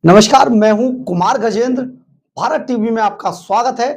नमस्कार, मैं हूं कुमार गजेंद्र। भारत टीवी में आपका स्वागत है।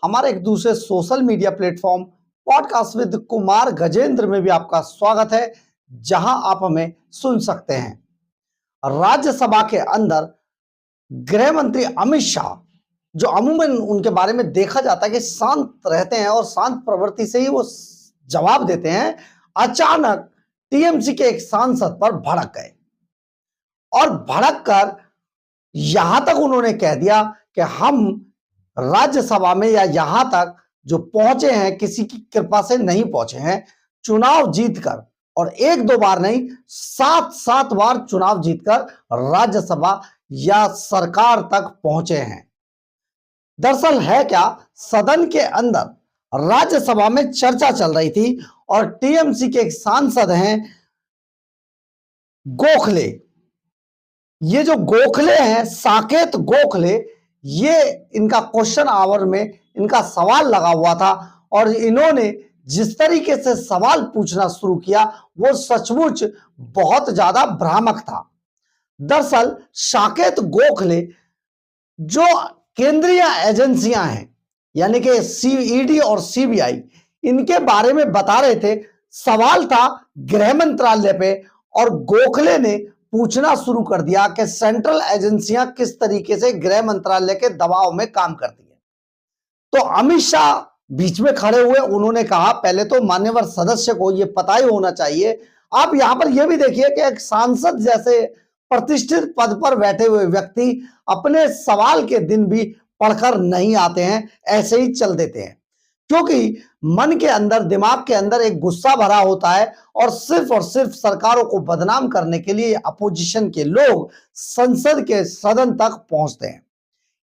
हमारे एक दूसरे social media platform podcast with Kumar Gajendra में भी आपका स्वागत है, जहां आप हमें सुन सकते हैं। राज्यसभा के अंदर गृह मंत्री अमित शाह, जो अमूमन उनके बारे में देखा जाता है कि शांत रहते हैं और शांत प्रवृत्ति से ही वो जवाब देते हैं, अचानक टीएमसी के एक सांसद पर भड़क गए और भड़क कर यहां तक उन्होंने कह दिया कि हम राज्यसभा में या यहां तक जो पहुंचे हैं किसी की कृपा से नहीं पहुंचे हैं, चुनाव जीतकर, और एक दो बार नहीं, 7 बार चुनाव जीतकर राज्यसभा या सरकार तक पहुंचे हैं। दरअसल है क्या, सदन के अंदर राज्यसभा में चर्चा चल रही थी और टीएमसी के एक सांसद हैं गोखले। ये जो गोखले हैं, साकेत गोखले, ये इनका क्वेश्चन आवर में इनका सवाल लगा हुआ था और इन्होंने जिस तरीके से सवाल पूछना शुरू किया वो सचमुच बहुत ज्यादा भ्रामक था। दरअसल साकेत गोखले जो केंद्रीय एजेंसियां हैं, यानी कि ईडी और सीबीआई, इनके बारे में बता रहे थे। सवाल था गृह मंत्रालय पे और गोखले ने पूछना शुरू कर दिया कि सेंट्रल एजेंसियां किस तरीके से गृह मंत्रालय के दबाव में काम करती है। तो अमित शाह बीच में खड़े हुए, उन्होंने कहा, पहले तो मान्यवर सदस्य को यह पता ही होना चाहिए। आप यहां पर यह भी देखिए कि एक सांसद जैसे प्रतिष्ठित पद पर बैठे हुए व्यक्ति अपने सवाल के दिन भी पढ़कर नहीं आते हैं, ऐसे ही चल देते हैं, क्योंकि मन के अंदर, दिमाग के अंदर एक गुस्सा भरा होता है और सिर्फ सरकारों को बदनाम करने के लिए अपोजिशन के लोग संसद के सदन तक पहुंचते हैं।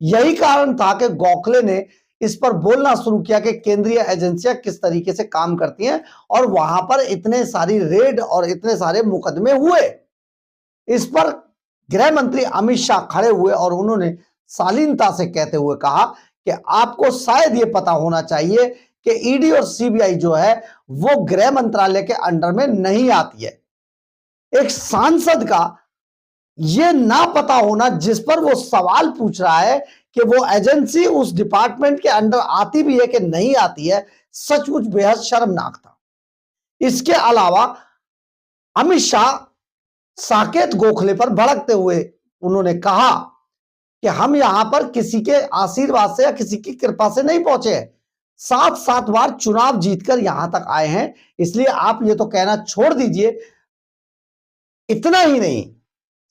यही कारण था कि गोखले ने इस पर बोलना शुरू किया कि केंद्रीय एजेंसियां किस तरीके से काम करती हैं और वहां पर इतने सारी रेड और इतने सारे मुकदमे हुए। इस पर गृह मंत्री अमित शाह खड़े हुए और उन्होंने शालीनता से कहते हुए कहा कि आपको शायद ये पता होना चाहिए कि ईडी और सीबीआई जो है वो गृह मंत्रालय के अंडर में नहीं आती है। एक सांसद का ये ना पता होना जिस पर वो सवाल पूछ रहा है कि वो एजेंसी उस डिपार्टमेंट के अंडर आती भी है कि नहीं आती है, सचमुच बेहद शर्मनाक था। इसके अलावा अमित शाह साकेत गोखले पर भड़कते हुए उन्होंने कहा कि हम यहां पर किसी के आशीर्वाद से या किसी की कृपा से नहीं पहुंचे हैं, 7 बार चुनाव जीतकर यहां तक आए हैं, इसलिए आप ये तो कहना छोड़ दीजिए। इतना ही नहीं,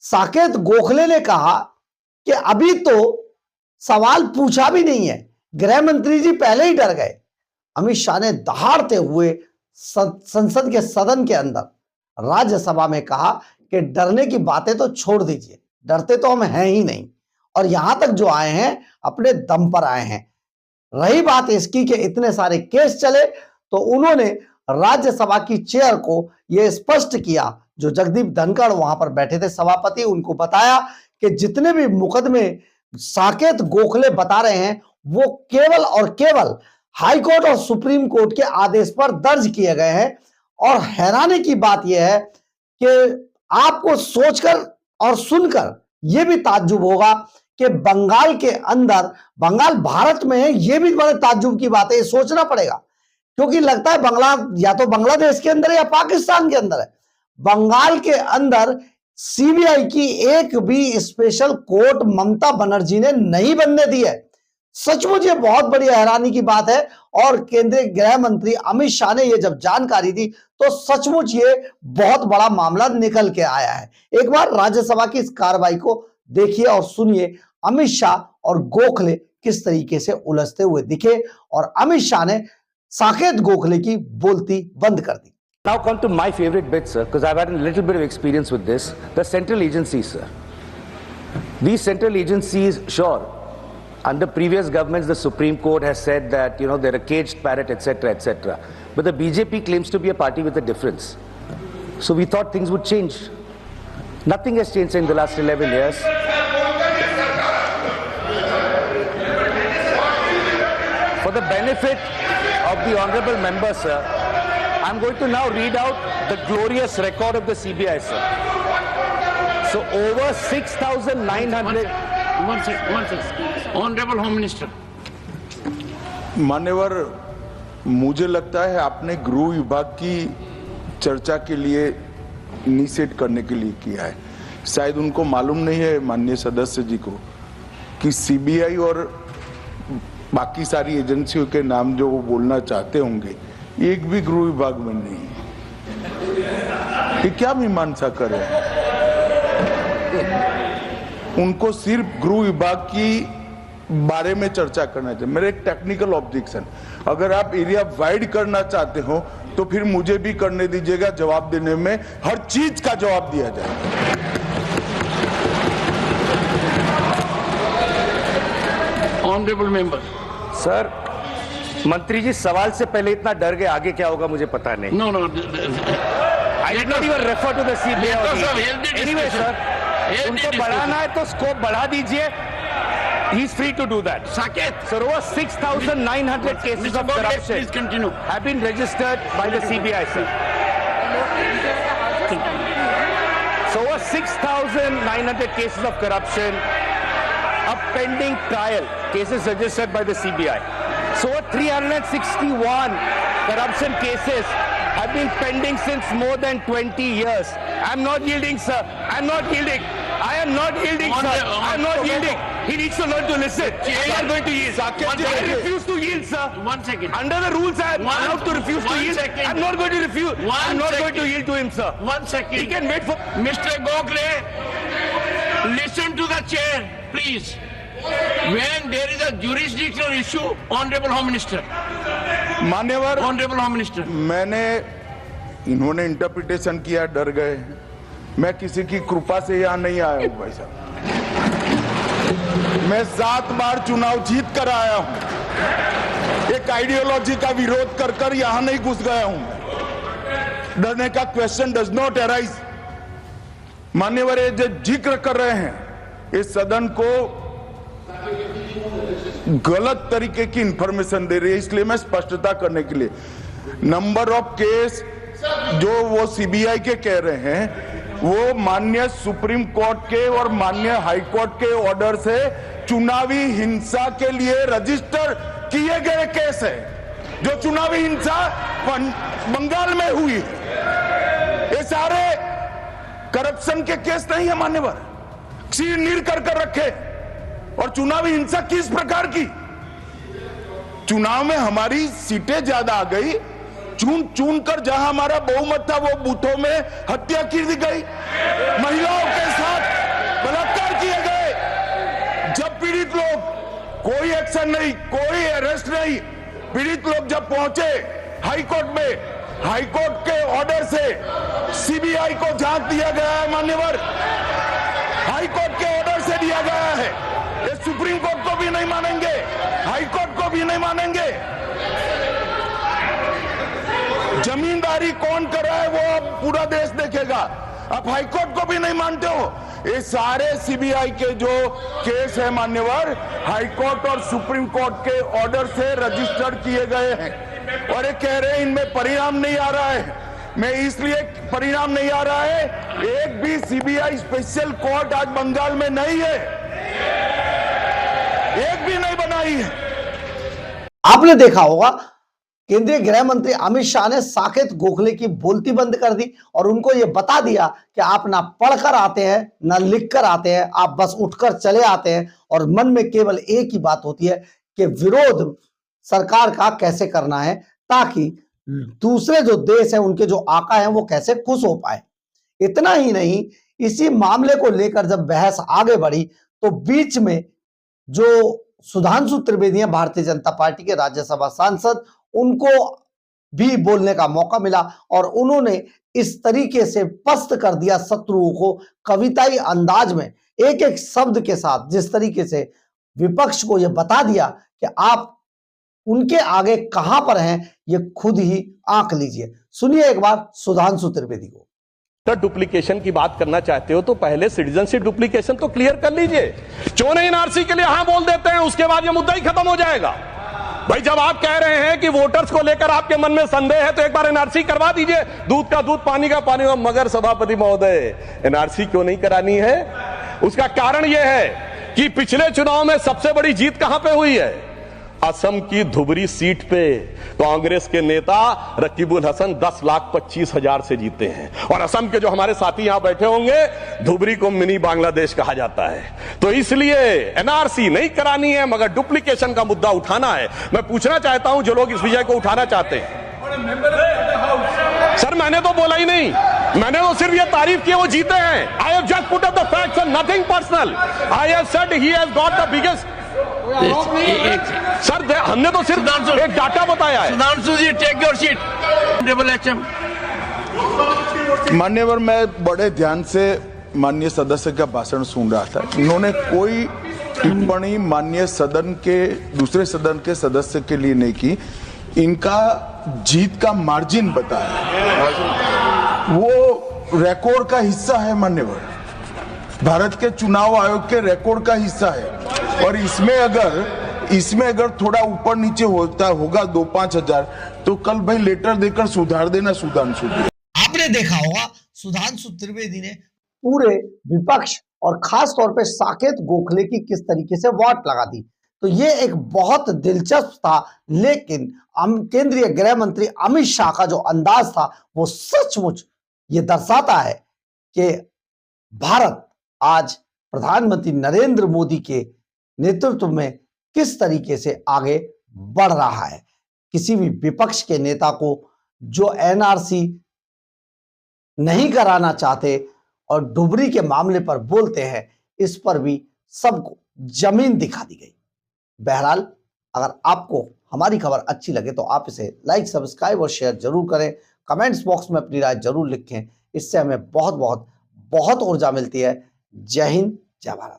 साकेत गोखले ने कहा कि अभी तो सवाल पूछा भी नहीं है, गृह मंत्री जी पहले ही डर गए। अमित शाह ने दहाड़ते हुए संसद के सदन के अंदर राज्यसभा में कहा कि डरने की बातें तो छोड़ दीजिए, डरते तो हम हैं ही नहीं, और यहां तक जो आए हैं अपने दम पर आए हैं। रही बात इसकी कि इतने सारे केस चले, तो उन्होंने राज्यसभा की चेयर को यह स्पष्ट किया, जो जगदीप धनखड़ वहां पर बैठे थे सभापति, उनको बताया कि जितने भी मुकदमे साकेत गोखले बता रहे हैं वो केवल और केवल हाई कोर्ट और सुप्रीम कोर्ट के आदेश पर दर्ज किए गए हैं। और हैरानी की बात यह है कि आपको सोचकर और सुनकर यह भी ताज्जुब होगा कि बंगाल के अंदर, बंगाल भारत में है, यह भी बड़े ताज्जुब की बात है, ये सोचना पड़ेगा, क्योंकि लगता है बंगला या तो बांग्लादेश के अंदर है या पाकिस्तान के अंदर है। बंगाल के अंदर सीबीआई की एक भी स्पेशल कोर्ट ममता बनर्जी ने नहीं बनने दी है। सचमुच ये बहुत बड़ी हैरानी की बात है। और केंद्रीय गृह मंत्री अमित शाह ने ये जब जानकारी दी तो सचमुच ये बहुत बड़ा मामला निकल के आया है। एक बार राज्यसभा की इस कार्रवाई को देखिए और सुनिए, अमित शाह और गोखले किस तरीके से उलझते हुए दिखे, और अमित शाह ने साकेत गोखले की बोलती बंद कर दी। Now come to my favorite bit, sir, because I've had a little bit of experience with this. The central agencies, sir. These central agencies, sure, under previous governments, the Supreme Court has said that, you know, they're a caged parrot, etc., etc. But the BJP claims to be a party with a difference. So we thought things would change. Nothing has changed in the last 11 years. For the benefit of the honorable member, sir, I'm going to now read out the glorious record of the CBI, sir. So over 6,900. One second. Honorable Home Minister. मान्यवर, मुझे लगता है आपने गृह विभाग की चर्चा के लिए इनिशिएट करने के लिए किया है। शायद उनको मालूम नहीं है माननीय सदस्य जी को कि सीबीआई और बाकी सारी एजेंसियों के नाम जो वो बोलना चाहते होंगे एक भी गृह विभाग में नहीं है। ये क्या मीमांसा करे? उनको सिर्फ गृह विभाग की बारे में चर्चा करना चाहिए। मेरा एक टेक्निकल ऑब्जेक्शन, अगर आप एरिया वाइड करना चाहते हो तो फिर मुझे भी करने दीजिएगा, जवाब देने में हर चीज का जवाब दिया जाएगा। Honorable member. सर, मंत्री जी सवाल से पहले इतना डर गए, आगे क्या होगा मुझे पता नहीं। No. I did not even refer to the CBI. Let us have healthy Anyway, discussion. sir, उनको बढ़ाना है तो स्कोप बढ़ा दीजिए. He is free to do that. Saket. Sir, over 6,900 cases Mr. of Gokhale, corruption please continue. have been registered by the CBI, sir. So over 6,900 cases of corruption, a pending trial, cases registered by the CBI. So over 361 corruption cases have been pending since more than 20 years. I'm not yielding, sir. I'm not yielding. I am not yielding, sir. I'm not yielding. He needs to learn to listen. I'm not going to yield. I refuse to yield, sir. 1 second. Under the rules, I am allowed to refuse to 1 yield. second. I'm not going to refuse. I'm not going to yield to him, sir. 1 second. He can wait for. Mr. Gokhale, listen to the chair, please. When there is a jurisdictional issue, Honorable Home Minister. मान्यवर, Honorable Home Minister. इन्होंने interpretation किया, डर गए। मैं किसी की कृपा से यहाँ नहीं आया हूँ भाई साहब। मैं 7 बार चुनाव जीत कर आया हूँ। एक आइडियोलॉजी का विरोध कर कर यहाँ नहीं घुस गया हूँ। डरने का क्वेश्चन डज नॉट अराइज। मान्यवर, ये जो जिक्र कर रहे हैं इस सदन को गलत तरीके की इंफॉर्मेशन दे रही है, इसलिए मैं स्पष्टता करने के लिए नंबर ऑफ केस जो वो सीबीआई के कह रहे हैं वो माननीय सुप्रीम कोर्ट के और माननीय हाई कोर्ट के ऑर्डर से चुनावी हिंसा के लिए रजिस्टर किए गए केस है। जो चुनावी हिंसा बंगाल में हुई, ये सारे करप्शन के केस नहीं है मान्यवर। सिर नीर कर रखे। और चुनावी हिंसा किस प्रकार की? चुनाव में हमारी सीटें ज्यादा आ गई, चुन कर जहां हमारा बहुमत था वो बूथों में हत्या की गई, महिलाओं के साथ बलात्कार किए गए। जब पीड़ित लोग, कोई एक्शन नहीं, कोई अरेस्ट नहीं, पीड़ित लोग जब पहुंचे हाई कोर्ट में, हाई कोर्ट के ऑर्डर से सीबीआई को जांच दिया गया है मान्यवर। हाई कोर्ट के ऑर्डर से दिया गया है। ये सुप्रीम कोर्ट को भी नहीं मानेंगे, हाई कोर्ट को भी नहीं मानेंगे। जमींदारी कौन कर रहा है वो अब पूरा देश देखेगा। अब हाई कोर्ट को भी नहीं मानते हो। ये सारे सीबीआई के जो केस है मान्यवर, हाई कोर्ट और सुप्रीम कोर्ट के ऑर्डर से रजिस्टर्ड किए गए हैं और ये कह रहे हैं इनमें परिणाम नहीं आ रहा है। मैं इसलिए परिणाम नहीं आ रहा है, एक भी सीबीआई स्पेशल कोर्ट आज बंगाल में नहीं है, एक भी नहीं बनाई है। आपने देखा होगा केंद्रीय गृह मंत्री अमित शाह ने साकेत गोखले की बोलती बंद कर दी और उनको यह बता दिया कि आप ना पढ़कर आते हैं ना लिखकर आते हैं, आप बस उठकर चले आते हैं और मन में केवल एक ही बात होती है कि विरोध सरकार का कैसे करना है ताकि दूसरे जो देश है उनके जो आका हैं वो कैसे खुश हो पाए। इतना ही नहीं, इसी मामले को लेकर जब बहस आगे बढ़ी तो बीच में जो सुधांशु त्रिवेदी हैं भारतीय जनता पार्टी के राज्यसभा सांसद, उनको भी बोलने का मौका मिला और उन्होंने इस तरीके से पस्त कर दिया शत्रुओं को कविताई अंदाज में, एक एक शब्द के साथ, जिस तरीके से विपक्ष को यह बता दिया कि आप उनके आगे कहां पर हैं, ये खुद ही आंक लीजिए। सुनिए एक बार सुधांशु त्रिवेदी को। डुप्लीकेशन की बात करना चाहते हो तो पहले सिटीजनशिप डुप्लीकेशन तो क्लियर कर लीजिए। क्यों नहीं एनआरसी के लिए हाँ बोल देते हैं, उसके बाद ये मुद्दा ही खत्म हो जाएगा। भाई जब आप कह रहे हैं कि वोटर्स को लेकर आपके मन में संदेह है तो एक बार एनआरसी करवा दीजिए, दूध का दूध पानी का पानी। मगर सभापति महोदय, एनआरसी क्यों नहीं करानी है? उसका कारण यह है कि पिछले चुनाव में सबसे बड़ी जीत कहां पे हुई है? असम की धुबरी सीट पे कांग्रेस के नेता रकीबुल हसन 10,25,000 से जीते हैं। और असम के जो हमारे साथी यहां बैठे होंगे, धुबरी को मिनी बांग्लादेश कहा जाता है। तो इसलिए एनआरसी नहीं करानी है, मगर डुप्लीकेशन का मुद्दा उठाना है। मैं पूछना चाहता हूं जो लोग इस विषय को उठाना चाहते हैं। सर मैंने तो बोला ही नहीं, मैंने तो सिर्फ ये तारीफ की वो जीते हैं। I have just put up the facts and nothing personal. I have said he has got the biggest. Sir हमने तो सिर्फ एक डाटा बताया है। सुधांशु जी, टेक योर सीट। मान्यवर, मैं बड़े ध्यान से माननीय सदस्य का भाषण सुन रहा था। इन्होंने कोई टिप्पणी माननीय सदन के दूसरे सदन के सदस्य के लिए नहीं की। इनका जीत का मार्जिन बताया, वो रिकॉर्ड का हिस्सा है मान्यवर, भारत के चुनाव आयोग के रिकॉर्ड का हिस्सा है। और इसमें अगर थोड़ा ऊपर नीचे होगा 2-5 हजार, तो कल भाई लेटर देकर सुधार देना सुधांशु। आपने देखा होगा सुधांशु त्रिवेदी ने पूरे विपक्ष और खास तौर पे साकेत गोखले की किस तरीके से वाट लगा दी। तो ये एक बहुत दिलचस्प था, लेकिन केंद्रीय गृह मंत्री अमित शाह का जो अंदाज था वो सचमुच ये दर्शाता है कि भारत आज प्रधानमंत्री नरेंद्र मोदी के नेतृत्व में किस तरीके से आगे बढ़ रहा है। किसी भी विपक्ष के नेता को जो एनआरसी नहीं कराना चाहते और डुबरी के मामले पर बोलते हैं, इस पर भी सबको जमीन दिखा दी गई। बहरहाल, अगर आपको हमारी खबर अच्छी लगे तो आप इसे लाइक, सब्सक्राइब और शेयर जरूर करें। कमेंट्स बॉक्स में अपनी राय जरूर लिखें, इससे हमें बहुत बहुत बहुत ऊर्जा मिलती है। जय हिंद, जय भारत।